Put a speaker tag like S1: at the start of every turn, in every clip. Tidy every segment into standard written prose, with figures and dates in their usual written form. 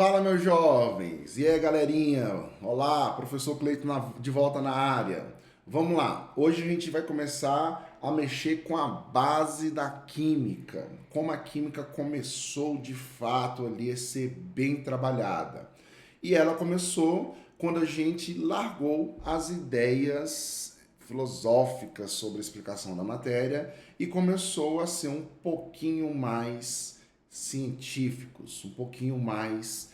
S1: Fala, meus jovens! E aí, galerinha? Olá, professor Cleiton de volta na área. Vamos lá, hoje a gente vai começar a mexer com a base da química, como a química começou de fato ali a ser bem trabalhada. E ela começou quando a gente largou as ideias filosóficas sobre a explicação da matéria e começou a ser um pouquinho mais científicos, um pouquinho mais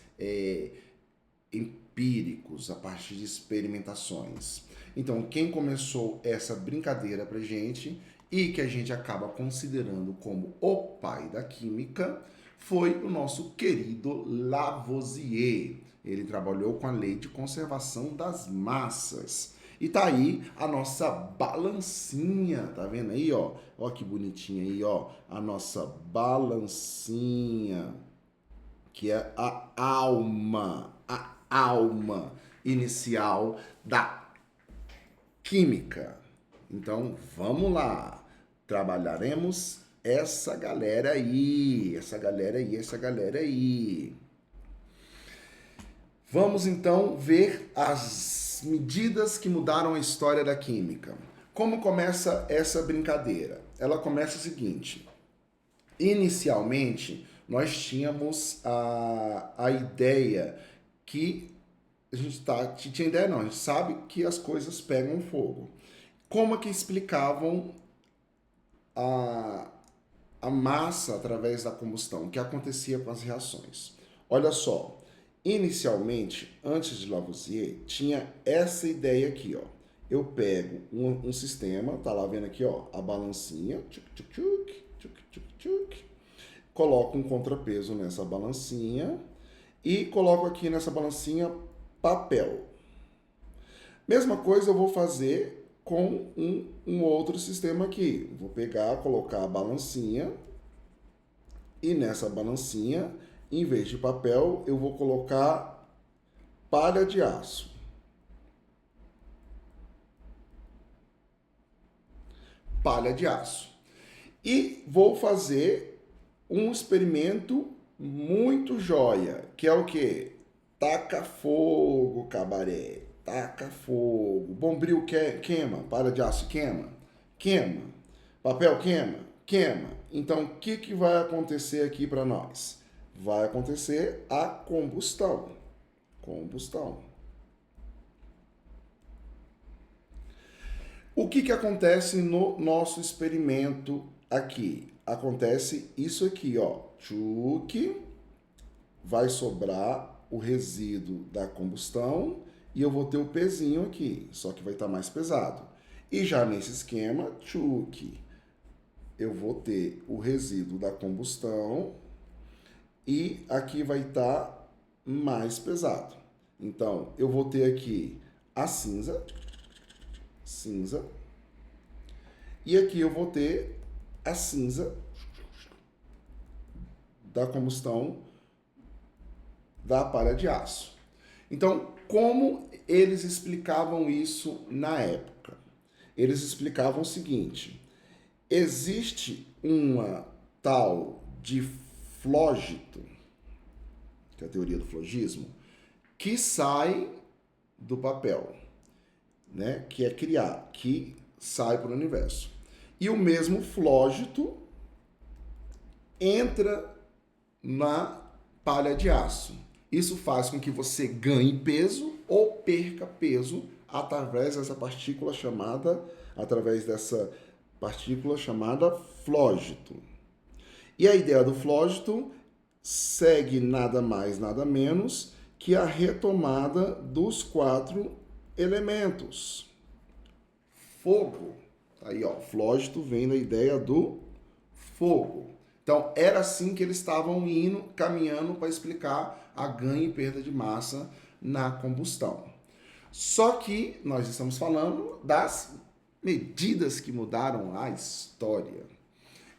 S1: empíricos a partir de experimentações. Então, quem começou essa brincadeira pra gente e que a gente acaba considerando como o pai da química foi o nosso querido Lavoisier. Ele trabalhou com a lei de conservação das massas. E tá aí a nossa balancinha, tá vendo aí, ó? Ó que bonitinha aí, ó, a nossa balancinha, que é a alma inicial da química. Então, vamos lá. Trabalharemos essa galera aí, essa galera aí, essa galera aí. Vamos então ver as medidas que mudaram a história da química. Como começa essa brincadeira? Ela começa o seguinte: inicialmente, nós tínhamos a ideia que a gente tinha ideia não, a gente sabe que as coisas pegam fogo. Como é que explicavam a, a massa através da combustão, o que acontecia com as reações? Olha só, inicialmente, antes de Lavoisier, tinha essa ideia aqui, ó. Eu pego um sistema, tá lá vendo aqui, ó, a balancinha, tchuc, tchuc, tchuc, tchuc, tchuc, tchuc, coloco um contrapeso nessa balancinha e coloco aqui nessa balancinha papel. Mesma coisa eu vou fazer com um outro sistema aqui. Vou pegar, colocar a balancinha e nessa balancinha, em vez de papel, eu vou colocar palha de aço. Palha de aço. E vou fazer um experimento muito joia, que é o quê? Taca fogo, cabaré. Taca fogo. Bombril queima, palha de aço queima, queima. Papel queima, queima. Então, o que vai acontecer aqui para nós? Vai acontecer a combustão. Combustão. O que acontece no nosso experimento aqui? Acontece isso aqui, ó. Tchuc, vai sobrar o resíduo da combustão e eu vou ter o pezinho aqui, só que vai estar mais pesado. E já nesse esquema, tchuc, eu vou ter o resíduo da combustão e aqui vai estar mais pesado. Então, eu vou ter aqui a cinza, cinza, e aqui eu vou ter a cinza da combustão da palha de aço. Então, como eles explicavam isso na época? Eles explicavam o seguinte: existe uma tal de flógito, que é a teoria do flogismo, que sai do papel, né? Que é criar, que sai para o universo. E o mesmo flógito entra na palha de aço. Isso faz com que você ganhe peso ou perca peso através dessa partícula chamada flógito. E a ideia do flógito segue nada mais, nada menos que a retomada dos 4 elementos. Fogo. Aí, ó, flógito vem da ideia do fogo. Então, era assim que eles estavam indo, caminhando para explicar a ganho e perda de massa na combustão. Só que nós estamos falando das medidas que mudaram a história.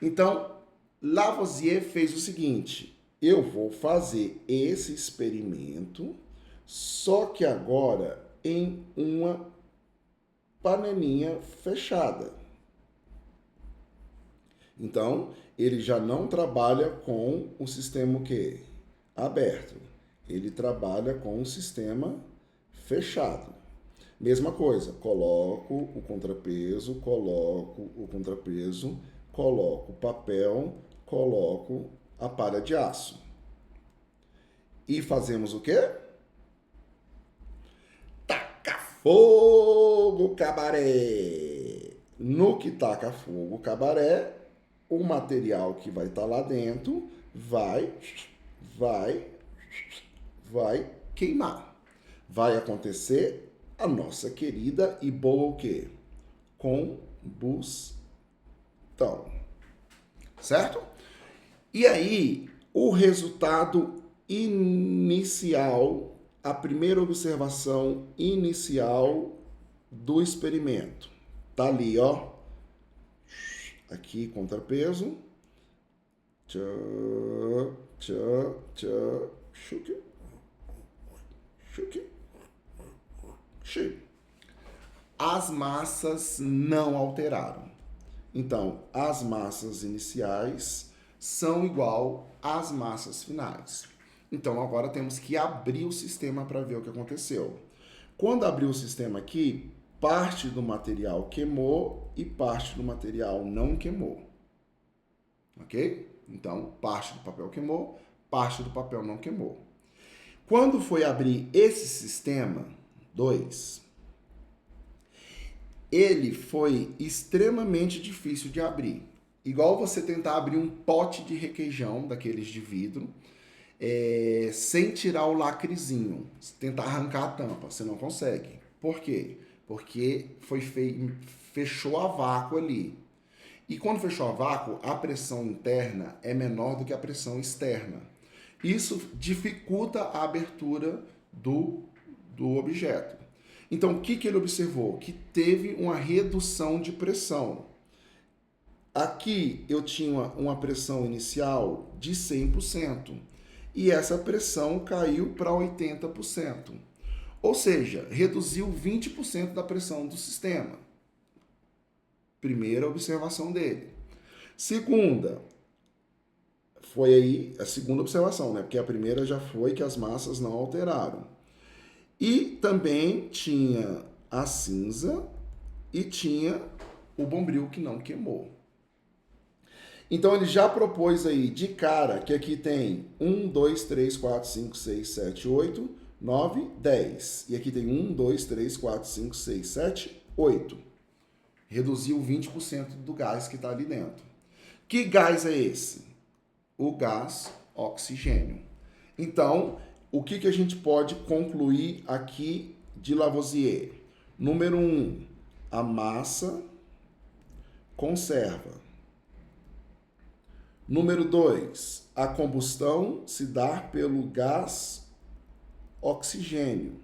S1: Então, Lavoisier fez o seguinte: eu vou fazer esse experimento, só que agora em uma panelinha fechada. Então, ele já não trabalha com o sistema o quê? Aberto. Ele trabalha com um sistema fechado. Mesma coisa, coloco o contrapeso, coloco o papel, coloco a palha de aço. E fazemos o quê? Taca fogo, cabaré! No que taca fogo, cabaré, o material que vai estar lá dentro vai queimar. Vai acontecer a nossa querida e boa o quê? Combustão. Certo? E aí, o resultado inicial, a primeira observação inicial do experimento. Tá ali, ó. Aqui, contrapeso. Tchá, tchá, tchá, chuque. Chuque. Chuque. As massas não alteraram. Então, as massas iniciais são igual às massas finais. Então, agora temos que abrir o sistema para ver o que aconteceu. Quando abrir o sistema aqui, parte do material queimou e parte do material não queimou. Ok? Então, parte do papel queimou, parte do papel não queimou. Quando foi abrir esse sistema 2, ele foi extremamente difícil de abrir. Igual você tentar abrir um pote de requeijão, daqueles de vidro, sem tirar o lacrezinho, tentar arrancar a tampa, você não consegue. Por quê? Porque fechou a vácuo ali. E quando fechou a vácuo, a pressão interna é menor do que a pressão externa. Isso dificulta a abertura do objeto. Então, o que ele observou? Que teve uma redução de pressão. Aqui eu tinha uma pressão inicial de 100%. E essa pressão caiu para 80%. Ou seja, reduziu 20% da pressão do sistema. Primeira observação dele. Segunda, foi aí a segunda observação, né? Porque a primeira já foi que as massas não alteraram. E também tinha a cinza e tinha o bombril que não queimou. Então ele já propôs aí de cara que aqui tem 1, 2, 3, 4, 5, 6, 7, 8, 9, 10. E aqui tem 1, 2, 3, 4, 5, 6, 7, 8. Reduziu 20% do gás que está ali dentro. Que gás é esse? O gás oxigênio. Então, o que a gente pode concluir aqui de Lavoisier? Número 1, a massa conserva. Número 2, a combustão se dá pelo gás oxigênio,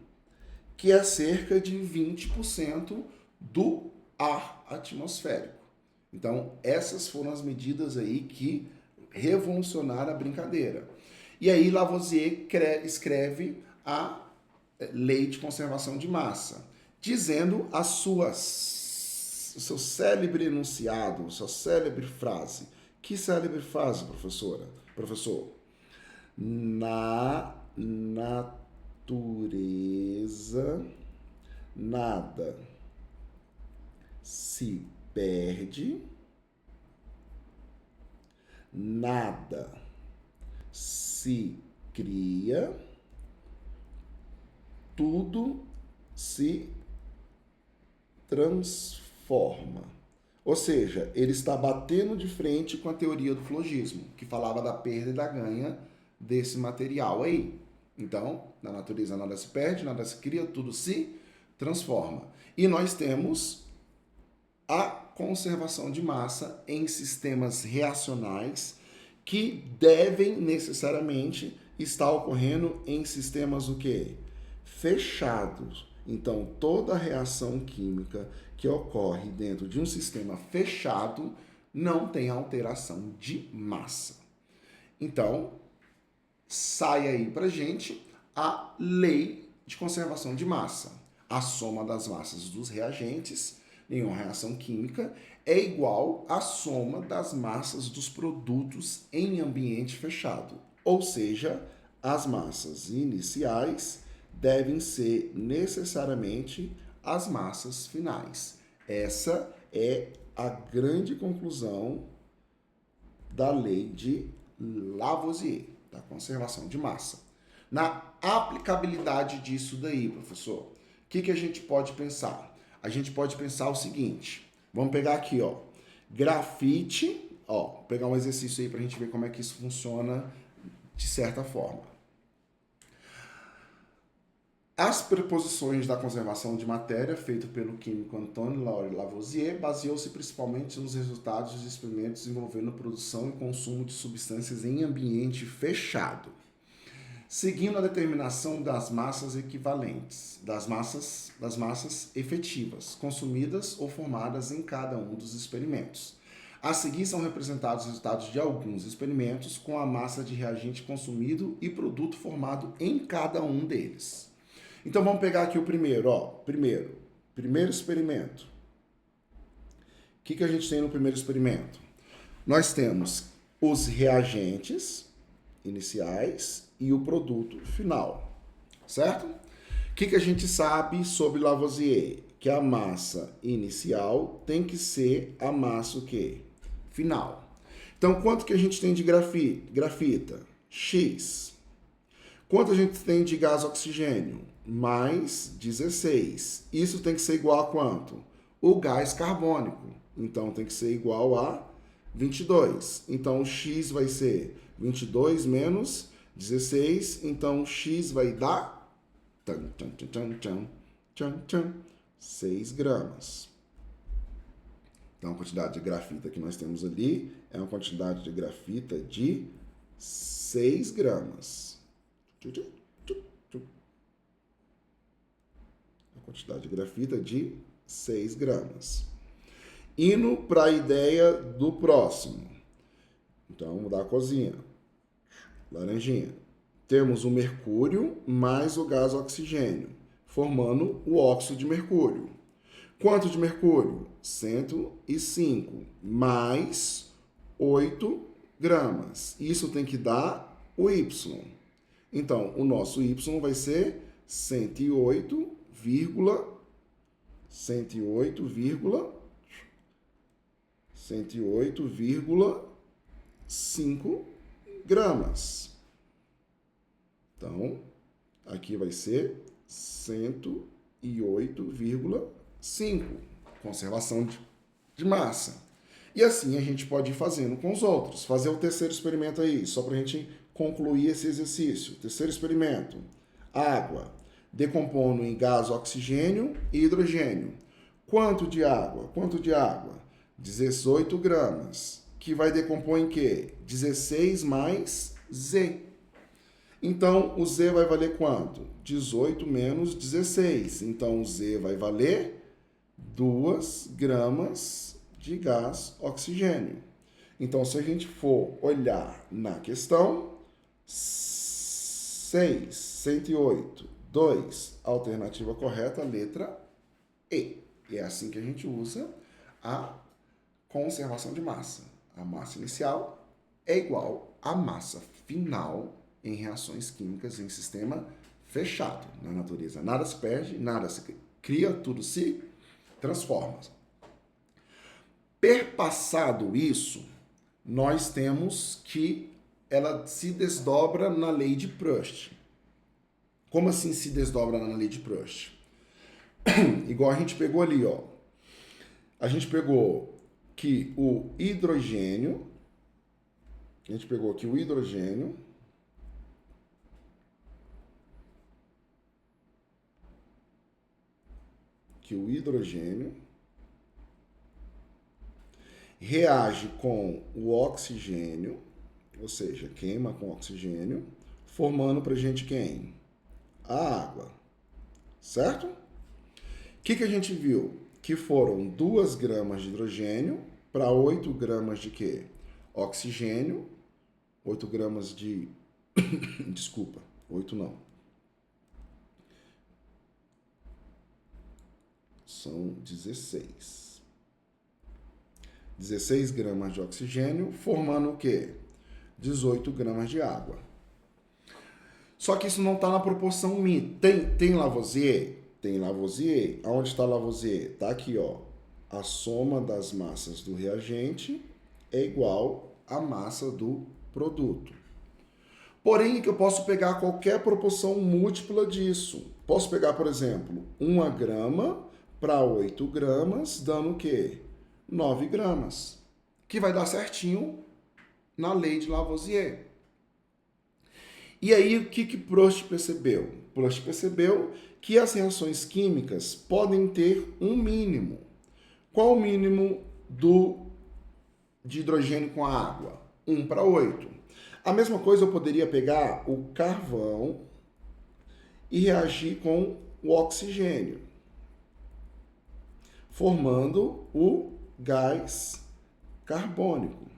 S1: que é cerca de 20% do ar atmosférico. Então, essas foram as medidas aí que revolucionaram a brincadeira. E aí Lavoisier escreve a lei de conservação de massa, dizendo o seu célebre enunciado, sua célebre frase. Que célebre frase, professor? Na natureza, nada se perde, nada se cria, tudo se transforma. Ou seja, ele está batendo de frente com a teoria do flogismo, que falava da perda e da ganha desse material aí. Então, na natureza nada se perde, nada se cria, tudo se transforma. E nós temos a conservação de massa em sistemas reacionais que devem necessariamente estar ocorrendo em sistemas o quê? Fechados. Então, toda reação química que ocorre dentro de um sistema fechado não tem alteração de massa. Então, sai aí pra gente a lei de conservação de massa. A soma das massas dos reagentes em uma reação química é igual à soma das massas dos produtos em ambiente fechado. Ou seja, as massas iniciais devem ser necessariamente as massas finais. Essa é a grande conclusão da lei de Lavoisier, da conservação de massa. Na aplicabilidade disso daí, professor, o que a gente pode pensar? A gente pode pensar o seguinte, vamos pegar aqui, ó, grafite, ó, pegar um exercício aí para a gente ver como é que isso funciona de certa forma. As proposições da conservação de matéria, feito pelo químico Antoine Lavoisier, baseou-se principalmente nos resultados de experimentos envolvendo produção e consumo de substâncias em ambiente fechado, seguindo a determinação das massas equivalentes, das massas efetivas, consumidas ou formadas em cada um dos experimentos. A seguir são representados os resultados de alguns experimentos com a massa de reagente consumido e produto formado em cada um deles. Então vamos pegar aqui o primeiro, ó. Primeiro experimento. O que a gente tem no primeiro experimento? Nós temos os reagentes iniciais e o produto final, certo? O que a gente sabe sobre Lavoisier? Que a massa inicial tem que ser a massa o quê? Final. Então, quanto que a gente tem de grafita? X. Quanto a gente tem de gás oxigênio? Mais 16. Isso tem que ser igual a quanto? O gás carbônico. Então, tem que ser igual a 22. Então, o X vai ser 22 menos 16. Então, o X vai dar 6 gramas. Então, a quantidade de grafita que nós temos ali é uma quantidade de grafita de 6 gramas. A quantidade de grafita de 6 gramas. Indo para a ideia do próximo. Então, vamos mudar a cozinha. Laranjinha. Temos o mercúrio mais o gás oxigênio, formando o óxido de mercúrio. Quanto de mercúrio? 105 mais 8 gramas. Isso tem que dar o Y. Então, o nosso Y vai ser 108,5 gramas. Então, aqui vai ser 108,5. Conservação de massa. E assim a gente pode ir fazendo com os outros. Fazer o terceiro experimento aí, só para a gente concluir esse exercício. Terceiro experimento. Água. Decompondo em gás, oxigênio e hidrogênio. Quanto de água? 18 gramas. Que vai decompor em quê? 16 mais Z. Então, o Z vai valer quanto? 18 menos 16. Então, o Z vai valer 2 gramas de gás oxigênio. Então, se a gente for olhar na questão, 6, 108, 2, alternativa correta, letra E. E é assim que a gente usa a conservação de massa. A massa inicial é igual à massa final em reações químicas em sistema fechado. Na natureza nada se perde, nada se cria, tudo se transforma. Perpassado isso, nós temos que ela se desdobra na lei de Proust. Como assim se desdobra na lei de Proust? Igual a gente pegou ali, ó. A gente pegou que o hidrogênio, reage com o oxigênio, ou seja, queima com oxigênio, formando pra gente quem? A água, certo? O que a gente viu? Que foram 2 gramas de hidrogênio para 8 gramas de quê? Oxigênio, 8 gramas de... Desculpa, 8 não. São 16. 16 gramas de oxigênio, formando o quê? 18 gramas de água. Só que isso não está na proporção mínima. Tem Lavoisier? Tem Lavoisier. Aonde está Lavoisier? Está aqui, ó. A soma das massas do reagente é igual à massa do produto. Porém, que eu posso pegar qualquer proporção múltipla disso. Posso pegar, por exemplo, 1 grama para 8 gramas, dando o quê? 9 gramas. Que vai dar certinho na lei de Lavoisier. E aí, o que Proust percebeu? Proust percebeu que as reações químicas podem ter um mínimo. Qual o mínimo de hidrogênio com a água? 1 para 8. A mesma coisa eu poderia pegar o carvão e reagir com o oxigênio, formando o gás carbônico.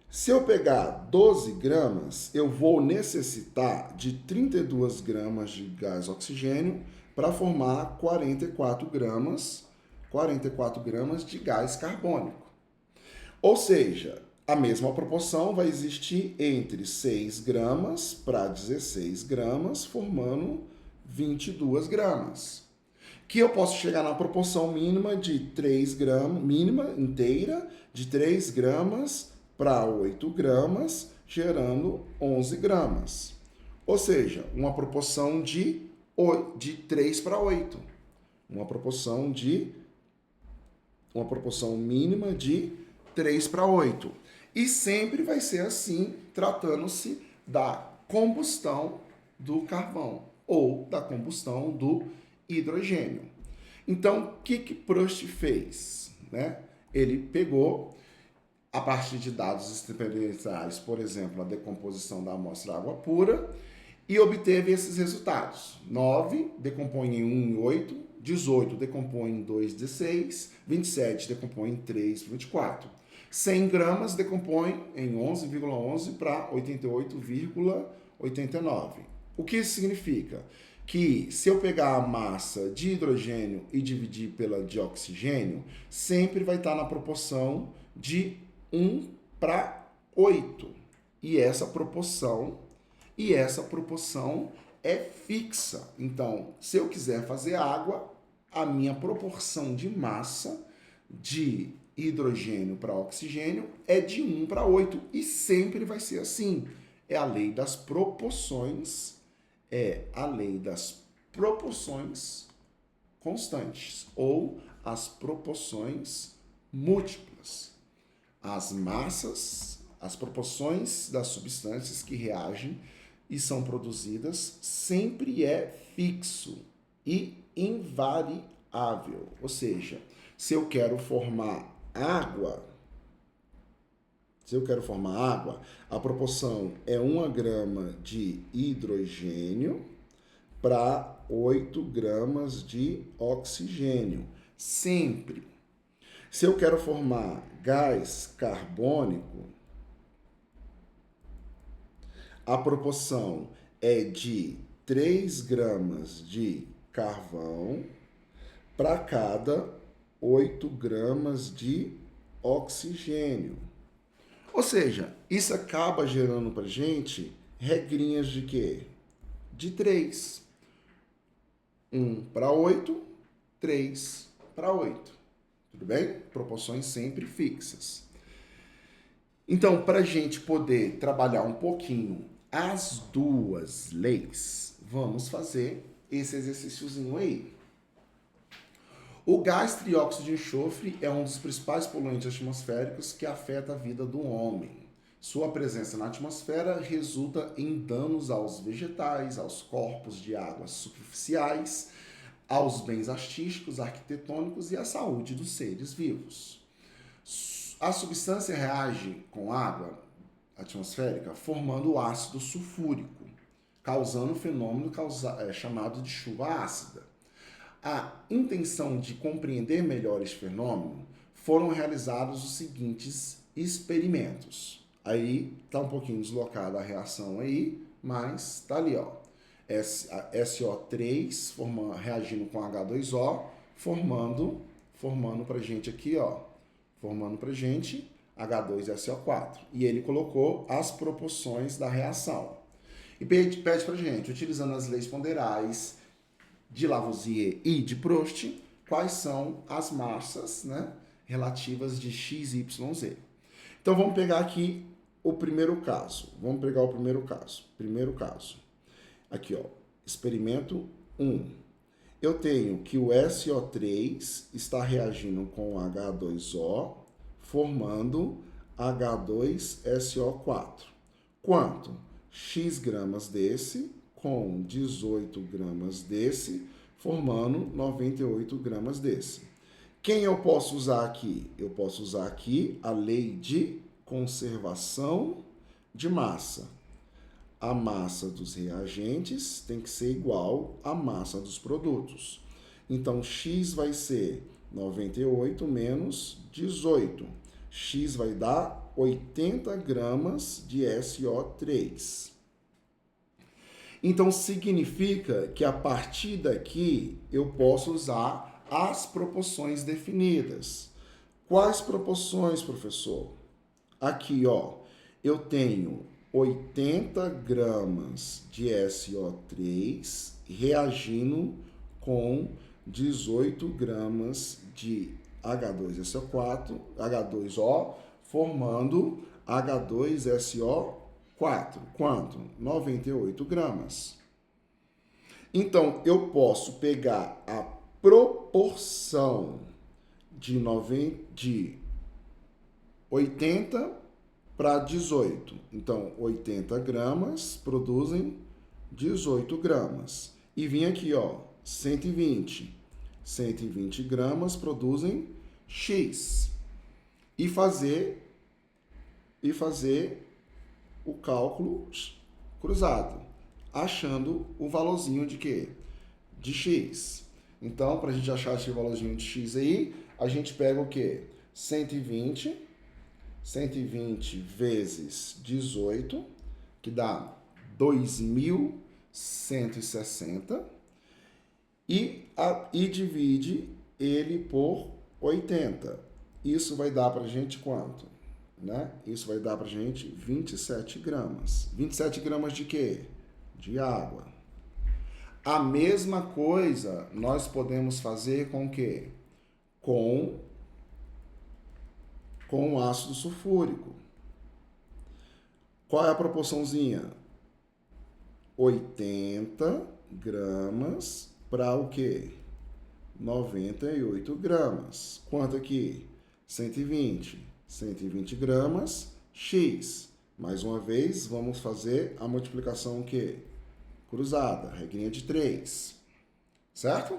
S1: Se eu pegar 12 gramas, eu vou necessitar de 32 gramas de gás oxigênio para formar 44 gramas de gás carbônico. Ou seja, a mesma proporção vai existir entre 6 gramas para 16 gramas, formando 22 gramas. Que eu posso chegar na proporção mínima de 3 gramas, mínima inteira, de 3 gramas para 8 gramas, gerando 11 gramas. Ou seja, uma proporção de 3 para 8. Uma proporção mínima de 3 para 8. E sempre vai ser assim, tratando-se da combustão do carvão ou da combustão do hidrogênio. Então, o que Proust fez? Né? Ele pegou, a partir de dados experimentais, por exemplo, a decomposição da amostra água pura, e obteve esses resultados. 9 decompõe em 1 em 8, 18 decompõe em 2,16, 27 decompõe em 3,24. 100 gramas decompõe em 11,11 para 88,89. O que isso significa? Que se eu pegar a massa de hidrogênio e dividir pela de oxigênio, sempre vai estar na proporção de 1 para 8. E essa proporção é fixa. Então, se eu quiser fazer água, a minha proporção de massa de hidrogênio para oxigênio é de 1 para 8 e sempre vai ser assim. É a lei das proporções, constantes ou as proporções múltiplas. As massas, as proporções das substâncias que reagem e são produzidas sempre é fixo e invariável. Ou seja, se eu quero formar água, a proporção é 1 grama de hidrogênio para 8 gramas de oxigênio. Sempre. Se eu quero formar gás carbônico, a proporção é de 3 gramas de carvão para cada 8 gramas de oxigênio. Ou seja, isso acaba gerando para a gente regrinhas de quê? De 3. 1 para 8, 3 para 8. Tudo bem? Proporções sempre fixas. Então, para a gente poder trabalhar um pouquinho as duas leis, vamos fazer esse exercíciozinho aí. O gás trióxido de enxofre é um dos principais poluentes atmosféricos que afeta a vida do homem. Sua presença na atmosfera resulta em danos aos vegetais, aos corpos de águas superficiais, aos bens artísticos, arquitetônicos e à saúde dos seres vivos. A substância reage com água atmosférica formando o ácido sulfúrico, causando um fenômeno chamado de chuva ácida. A intenção de compreender melhor este fenômeno foram realizados os seguintes experimentos. Aí está um pouquinho deslocada a reação aí, mas está ali, ó. SO3 reagindo com H2O, formando pra gente aqui, ó. Formando pra gente H2SO4. E ele colocou as proporções da reação. E pede para a gente, utilizando as leis ponderais de Lavoisier e de Proust, quais são as massas, né, relativas de x, y, z. Então vamos pegar aqui o primeiro caso. Vamos pegar o primeiro caso. Primeiro caso. Aqui, ó, experimento 1. Eu tenho que o SO3 está reagindo com H2O, formando H2SO4. Quanto? X gramas desse com 18 gramas desse, formando 98 gramas desse. Quem eu posso usar aqui? Eu posso usar aqui a lei de conservação de massa. A massa dos reagentes tem que ser igual à massa dos produtos. Então, X vai ser 98 menos 18. X vai dar 80 gramas de SO3. Então, significa que a partir daqui eu posso usar as proporções definidas. Quais proporções, professor? Aqui, ó, eu tenho 80 gramas de SO3 reagindo com 18 gramas de H2SO4, H2O, formando H2SO4. Quanto? 98 gramas. Então, eu posso pegar a proporção de 80 para 18. Então, 80 gramas produzem 18 gramas. E vim aqui, ó, 120. 120 gramas produzem X. E fazer o cálculo cruzado, achando o valorzinho de quê? De X. Então, para a gente achar esse valorzinho de X aí, a gente pega o quê? 120 vezes 18, que dá 2.160, e divide ele por 80. Isso vai dar para a gente quanto? Né? Isso vai dar para a gente 27 gramas. 27 gramas de quê? De água. A mesma coisa nós podemos fazer com o quê? Com o ácido sulfúrico. Qual é a proporçãozinha? 80 gramas para o quê? 98 gramas. Quanto aqui? 120. 120 gramas, X. Mais uma vez, vamos fazer a multiplicação o quê? Cruzada, regrinha de 3. Certo?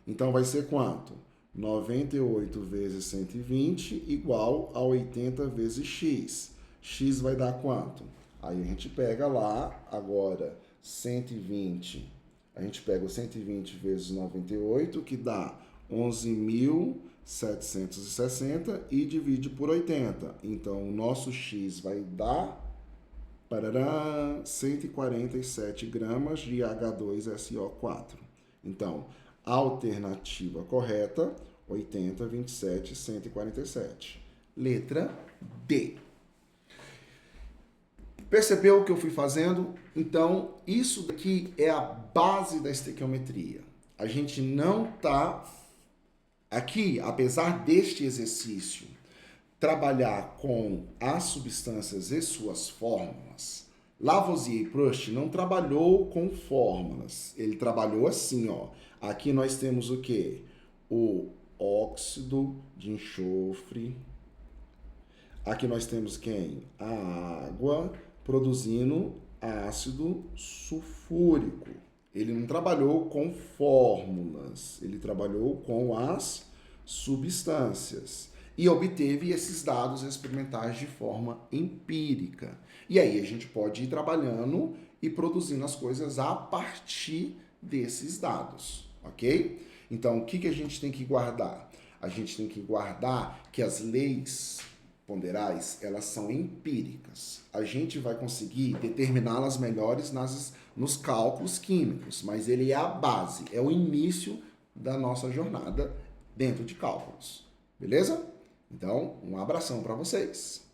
S1: Então, vai ser quanto? 98 vezes 120 igual a 80 vezes X. X vai dar quanto? Aí a gente pega lá, agora, 120. A gente pega o 120 vezes 98, que dá 11.760 e divide por 80. Então, o nosso X vai dar 147 gramas de H2SO4. Então, a alternativa correta, 80, 27, 147. Letra D. Percebeu o que eu fui fazendo? Então, isso daqui é a base da estequiometria. A gente não está aqui, apesar deste exercício, trabalhar com as substâncias e suas fórmulas. Lavoisier e Proust não trabalhou com fórmulas. Ele trabalhou assim, ó. Aqui nós temos o quê? O óxido de enxofre. Aqui nós temos quem? A água produzindo ácido sulfúrico. Ele não trabalhou com fórmulas, ele trabalhou com as substâncias e obteve esses dados experimentais de forma empírica. E aí a gente pode ir trabalhando e produzindo as coisas a partir desses dados, ok? Então, o que a gente tem que guardar? A gente tem que guardar que as leis ponderais, elas são empíricas. A gente vai conseguir determiná-las melhores nos cálculos químicos, mas ele é a base, é o início da nossa jornada dentro de cálculos. Beleza? Então, um abração para vocês.